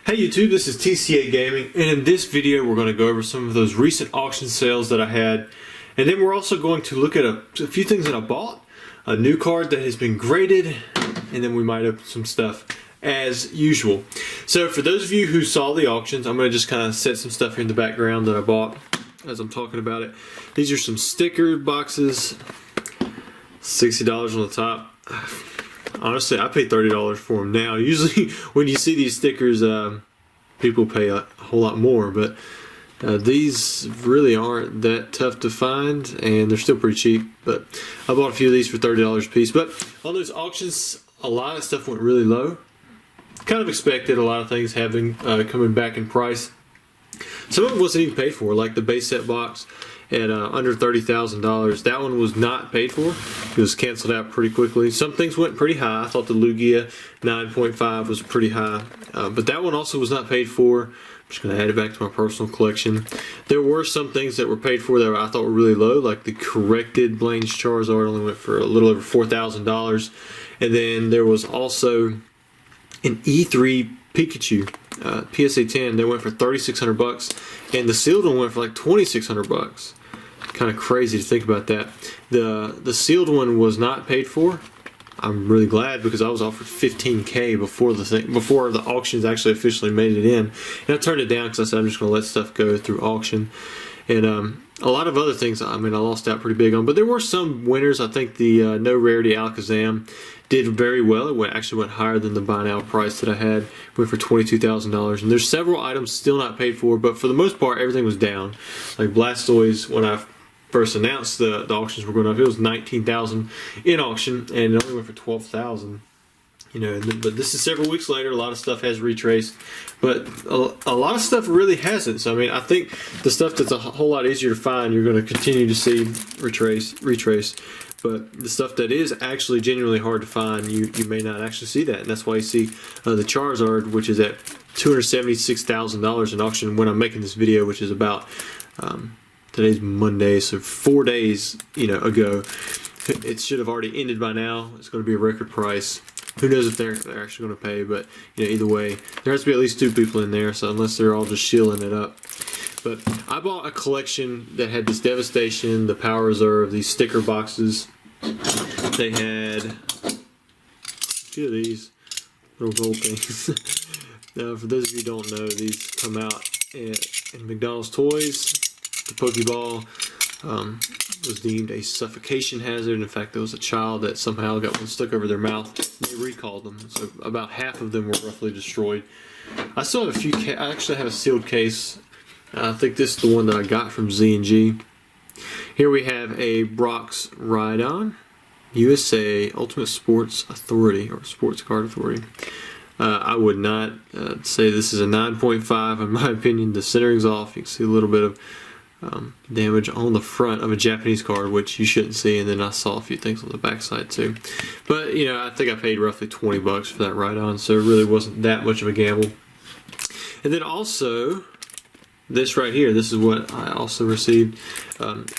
Hey YouTube, this is TCA Gaming, and in this video we're going to go over some of those recent auction sales that I had, and then we're also going to look at a few things that I bought, a new card that has been graded, and then we might open some stuff as usual. So for those of you who saw the auctions, I'm going to just kind of set some stuff here in the background that I bought as I'm talking about it. These are some sticker boxes, $60 on the top. Honestly, I paid $30 for them now. Usually when you see these stickers, people pay a whole lot more, but these really aren't that tough to find, and they're still pretty cheap. But I bought a few of these for $30 a piece. But on those auctions, a lot of stuff went really low. Kind of expected, a lot of things having coming back in price. Some of it wasn't even paid for, like the base set box at under $30,000. That one was not paid for. It was canceled out pretty quickly. Some things went pretty high. I thought the Lugia 9.5 was pretty high, but that one also was not paid for. I'm just going to add it back to my personal collection. There were some things that were paid for that I thought were really low, like the corrected Blaine's Charizard only went for a little over $4,000. And then there was also an E3 Pikachu PSA 10 that went for $3,600, and the sealed one went for like $2,600. Kind of crazy to think about that. The sealed one was not paid for. I'm really glad, because I was offered $15K before the auctions actually officially made it in, and I turned it down because I said I'm just going to let stuff go through auction. And a lot of other things, I mean, I lost out pretty big on, but there were some winners. I think the no rarity Alakazam did very well. It actually went higher than the buy now price that I had. It went for $22,000, and there's several items still not paid for, but for the most part everything was down. Like Blastoise, when I first announced the auctions were going up, it was $19,000 in auction, and it only went for $12,000. You know, but this is several weeks later. A lot of stuff has retraced, but a lot of stuff really hasn't. So I mean, I think the stuff that's a whole lot easier to find, you're going to continue to see retrace. But the stuff that is actually genuinely hard to find, you may not actually see that, and that's why you see the Charizard, which is at $276,000 in auction when I'm making this video, which is about today's Monday, so 4 days ago. It should have already ended by now. It's going to be a record price. Who knows if they're actually going to pay, but either way, there has to be at least 2 people in there, so unless they're all just shilling it up. But I bought a collection that had this Devastation, the Power Reserve, these sticker boxes. They had a few of these little gold things. Now, for those of you who don't know, these come out in McDonald's toys. The Pokeball was deemed a suffocation hazard. In fact, there was a child that somehow got one stuck over their mouth. They recalled them, so about half of them were roughly destroyed. I still have a few. I actually have a sealed case. I think this is the one that I got from Z&G. Here we have a Brock's Rhydon, USA Ultimate Sports Authority, or Sports Card Authority. I would not say this is a 9.5. In my opinion, the centering's off. You can see a little bit of damage on the front of a Japanese card, which you shouldn't see, and then I saw a few things on the back side too. But I think I paid roughly $20 for that Rhydon, so it really wasn't that much of a gamble. And then also this right here, this is what I also received.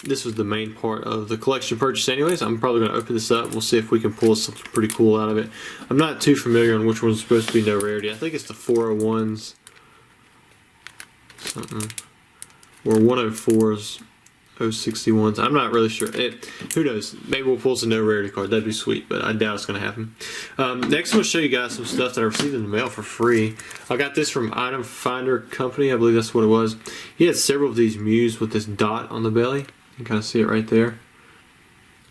This was the main part of the collection purchase anyways. I'm probably going to open this up. We'll see if we can pull something pretty cool out of it. I'm not too familiar on which one's supposed to be no rarity. I think it's the 401s. Or 104s, 061s. I'm not really sure. Who knows? Maybe we'll pull some no rarity card. That'd be sweet, but I doubt it's going to happen. Next, I'm going to show you guys some stuff that I received in the mail for free. I got this from Item Finder Company. I believe that's what it was. He had several of these Mews with this dot on the belly. You can kind of see it right there.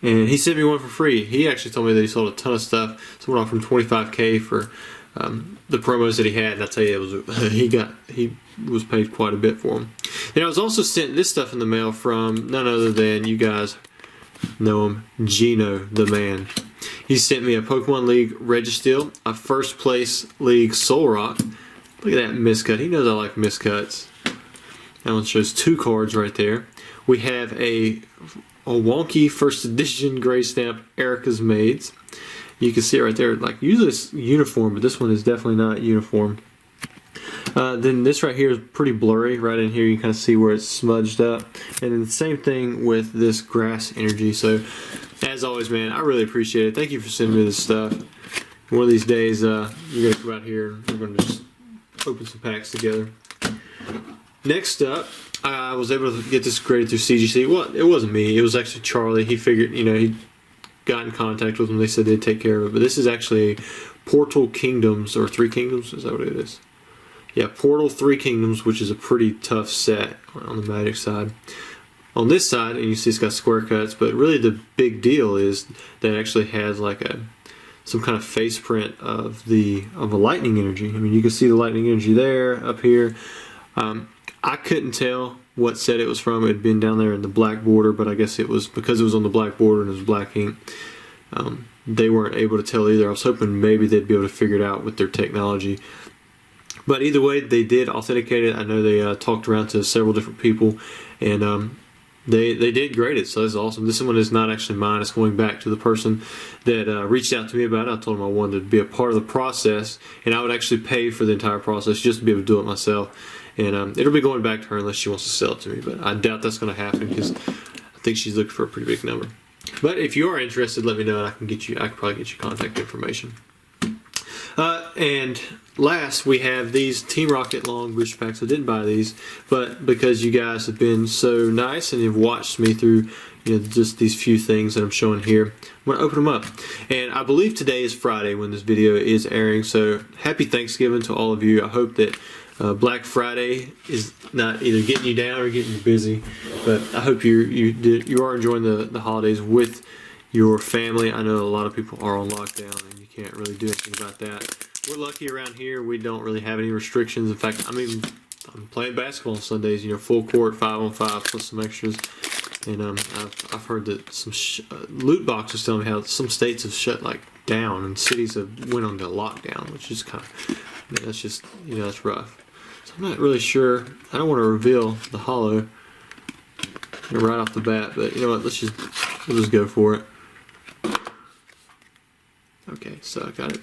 And he sent me one for free. He actually told me that he sold a ton of stuff. Someone offered him $25K for the promos that he had, and I tell you, it was he was paid quite a bit for them. And I was also sent this stuff in the mail from none other than, you guys know him, Gino the Man. He sent me a Pokemon League Registeel, a First Place League Solrock. Look at that miscut. He knows I like miscuts. That one shows 2 cards right there. We have a wonky First Edition Gray Stamp Erica's Maids. You can see it right there. Like, usually it's uniform, but this one is definitely not uniform. Then this right here is pretty blurry. Right in here you can kind of see where it's smudged up. And then the same thing with this Grass Energy. So, as always, man, I really appreciate it. Thank you for sending me this stuff. One of these days, you're going to come out here and we're going to just open some packs together. Next up, I was able to get this graded through CGC. Well, it wasn't me. It was actually Charlie. He figured, he got in contact with them. They said they'd take care of it. But this is actually a Portal Kingdoms, or Three Kingdoms. Is that what it is? Yeah, Portal Three Kingdoms, which is a pretty tough set on the Magic side. On this side, and you see it's got square cuts, but really the big deal is that it actually has like some kind of face print of a lightning energy. I mean, you can see the lightning energy there, up here. I couldn't tell what set it was from. It had been down there in the black border, but I guess it was because it was on the black border and it was black ink. They weren't able to tell either. I was hoping maybe they'd be able to figure it out with their technology. But either way, they did authenticate it. I know they talked around to several different people, and they did grade it, so that's awesome. This one is not actually mine. It's going back to the person that reached out to me about it. I told them I wanted to be a part of the process, and I would actually pay for the entire process just to be able to do it myself. And it'll be going back to her unless she wants to sell it to me, but I doubt that's going to happen because I think she's looking for a pretty big number. But if you are interested, let me know, and I can probably get you contact information. And last, we have these Team Rocket long booster packs. I didn't buy these, but because you guys have been so nice and you've watched me through, just these few things that I'm showing here, I'm going to open them up. And I believe today is Friday when this video is airing, so happy Thanksgiving to all of you. I hope that Black Friday is not either getting you down or getting you busy, but I hope you are enjoying the holidays with your family. I know a lot of people are on lockdown and you can't really do anything about that. We're lucky around here. We don't really have any restrictions. In fact, I'm playing basketball on Sundays, full court, 5-on-5 plus some extras. And I've heard that some loot boxes telling me how some states have shut down and cities have went on to lockdown, which is that's just, that's rough. So I'm not really sure. I don't want to reveal the holo right off the bat, but you know what? We'll just go for it. Okay, so I got it.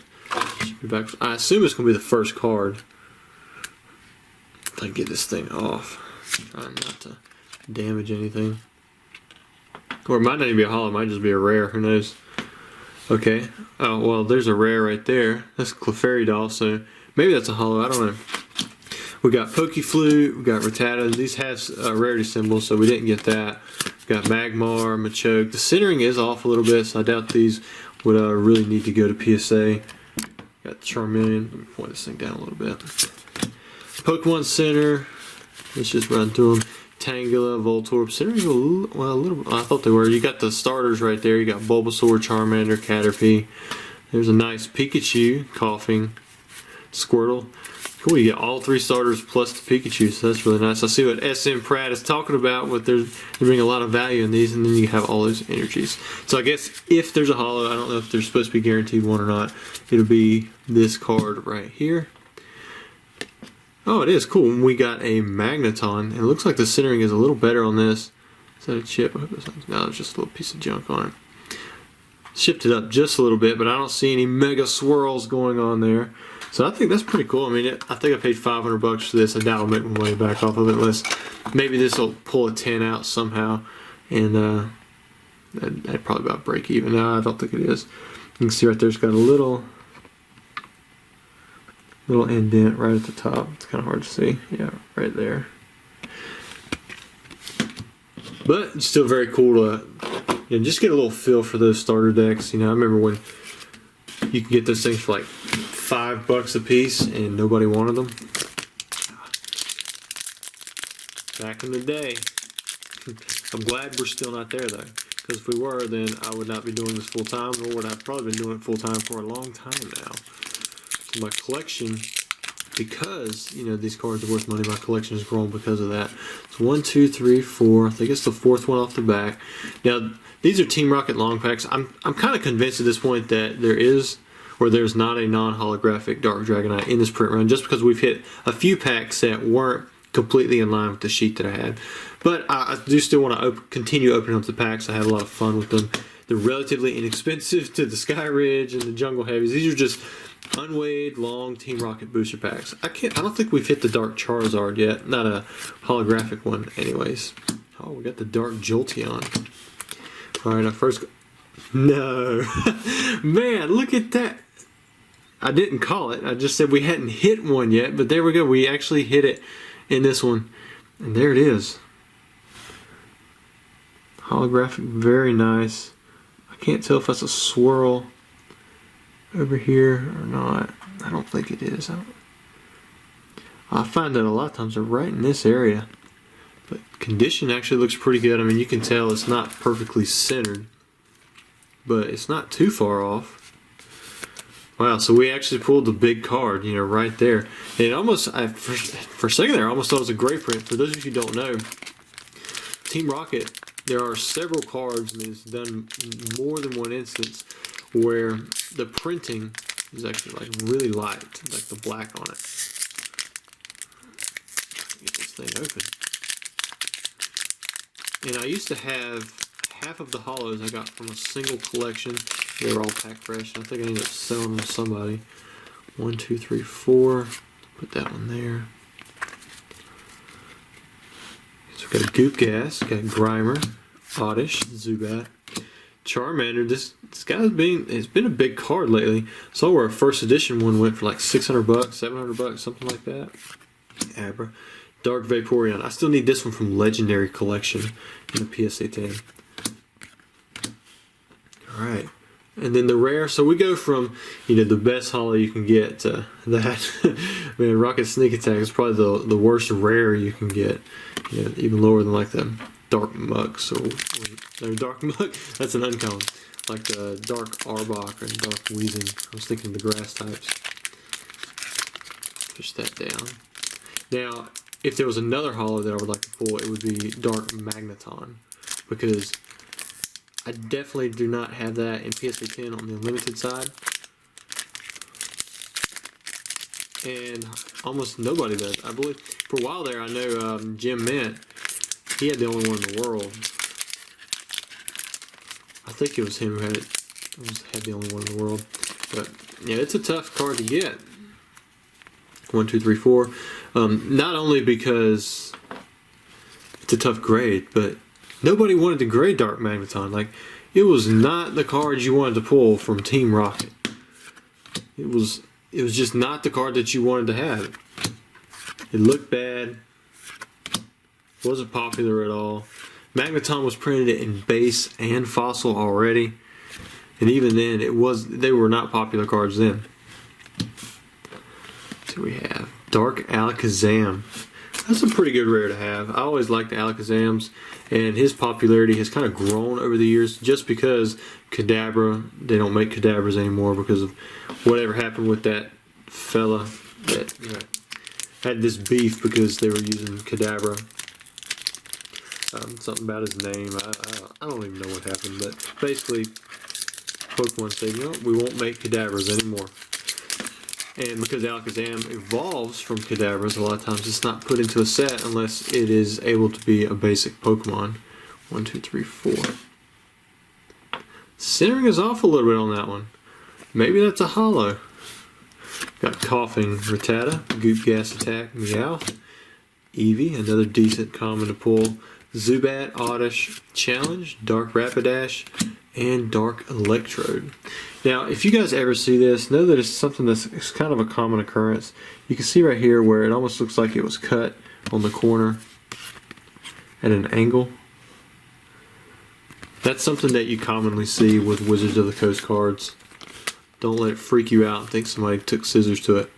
Should be back. I assume it's going to be the first card. If I can get this thing off. Trying not to damage anything. Or it might not even be a holo, it might just be a rare, who knows. Okay. Oh, well, there's a rare right there. That's Clefairy Doll, so maybe that's a holo, I don't know. We got Pokeflute, we got Rattata. These have rarity symbols, so we didn't get that. We got Magmar, Machoke. The centering is off a little bit, so I doubt these would really need to go to PSA. Got Charmeleon. Let me point this thing down a little bit. Pokemon Center. Let's just run through them. Tangela, Voltorb. Centering a little. I thought they were. You got the starters right there. You got Bulbasaur, Charmander, Caterpie. There's a nice Pikachu, Coughing, Squirtle. Cool, you get all three starters plus the Pikachu, so that's really nice. I see what SM Pratt is talking about, but they're bringing a lot of value in these, and then you have all those energies. So I guess if there's a holo, I don't know if they're supposed to be guaranteed one or not, it'll be this card right here. Oh, it is cool. We got a Magneton, and it looks like the centering is a little better on this. Is that a chip? I hope it's no, it's just a little piece of junk on it. Shipped it up just a little bit, but I don't see any mega swirls going on there. So I think that's pretty cool. I mean, I think I paid $500 for this. I doubt I'll make my money back off of it unless maybe this will pull a 10 out somehow, and that'd probably about break even. No, I don't think it is. You can see right there, it's got a little indent right at the top. It's kind of hard to see. Yeah, right there. But it's still very cool to just get a little feel for those starter decks. I remember when you could get those things for like $5 a piece and nobody wanted them. Back in the day. I'm glad we're still not there though, because if we were, then I would not be doing this full time, nor would I've probably been doing it full time for a long time now. So my collection, because these cards are worth money, my collection has grown because of that. It's 1, 2, 3, 4. I think it's the fourth one off the back. Now these are Team Rocket long packs. I'm kind of convinced at this point that there's not a non-holographic Dark Dragonite in this print run, just because we've hit a few packs that weren't completely in line with the sheet that I had. But I do still want to continue opening up the packs. I had a lot of fun with them. They're relatively inexpensive to the Sky Ridge and the Jungle Heavies. These are just unweighed long Team Rocket booster packs. I don't think we've hit the Dark Charizard yet. Not a holographic one anyways. Oh, we got the Dark Jolteon. Alright, our first... No! Man, look at that! I didn't call it. I just said we hadn't hit one yet, but there we go. We actually hit it in this one. And there it is. Holographic, very nice. I can't tell if that's a swirl over here or not. I don't think it is. I find that a lot of times they're right in this area. But condition actually looks pretty good. I mean, you can tell it's not perfectly centered, but it's not too far off. Wow, so we actually pulled the big card, you know, right there. And it almost, for a second there, I almost thought it was a gray print. For those of you who don't know, Team Rocket, there are several cards, and it's done more than one instance, where the printing is actually like really light, like the black on it. Get this thing open. And I used to have half of the hollows I got from a single collection. They were all packed fresh. I think I ended up selling them to somebody. 1, 2, 3, 4. Put that one there. So we've got Goop Gas, got Grimer, Oddish, Zubat, Charmander. This guy's it's been a big card lately. Saw where a first edition one went for like $600, $700, something like that. Abra, Dark Vaporeon. I still need this one from Legendary Collection in the PSA 10. Alright. And then the rare, so we go from, you know, the best holo you can get to that. Man, Rocket Sneak Attack is probably the worst rare you can get. You know, even lower than like the Dark Muk. So, no, Dark Muk, that's an uncommon. Like the Dark Arbok and Dark Weezing. I was thinking the grass types. Push that down. Now, if there was another holo that I would like to pull, it would be Dark Magneton. Because I definitely do not have that in PSA 10 on the unlimited side. And almost nobody does. I believe for a while there, I know Jim Mint, he had the only one in the world. I think it was him who had the only one in the world. But yeah, it's a tough card to get. 1, 2, 3, 4. Not only because it's a tough grade, but nobody wanted to grade Dark Magneton. Like, it was not the card you wanted to pull from Team Rocket. It was just not the card that you wanted to have. It looked bad. Wasn't popular at all. Magneton was printed in base and fossil already. And even then, they were not popular cards then. So we have Dark Alakazam. That's a pretty good rare to have. I always liked the Alakazams, and his popularity has kind of grown over the years just because Kadabra, they don't make Kadabras anymore because of whatever happened with that fella that had this beef because they were using Kadabra. Something about his name. I don't even know what happened, but basically Pokemon said, you know, we won't make Kadabras anymore. And because Alakazam evolves from Kadabras, a lot of times it's not put into a set unless it is able to be a basic Pokemon. 1, 2, 3, 4. Centering is off a little bit on that one. Maybe that's a holo. Got Coughing Rattata, Goop Gas Attack, Meowth, Eevee, another decent common to pull, Zubat, Oddish, Challenge, Dark Rapidash, and Dark Electrode. Now, if you guys ever see this, know that it's something it's kind of a common occurrence. You can see right here where it almost looks like it was cut on the corner at an angle. That's something that you commonly see with Wizards of the Coast cards. Don't let it freak you out and think somebody took scissors to it.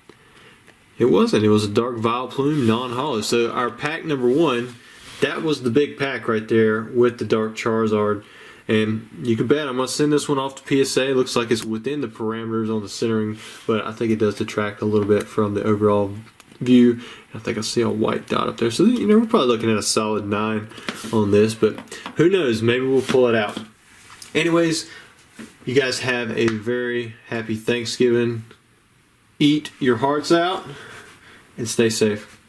It wasn't. It was a Dark Vileplume non-holo. So our pack number 1, that was the big pack right there with the Dark Charizard. And you can bet I'm going to send this one off to PSA. It looks like it's within the parameters on the centering, but I think it does detract a little bit from the overall view. I think I see a white dot up there. So, you know, we're probably looking at a solid 9 on this, but who knows? Maybe we'll pull it out. Anyways, you guys have a very happy Thanksgiving. Eat your hearts out and stay safe.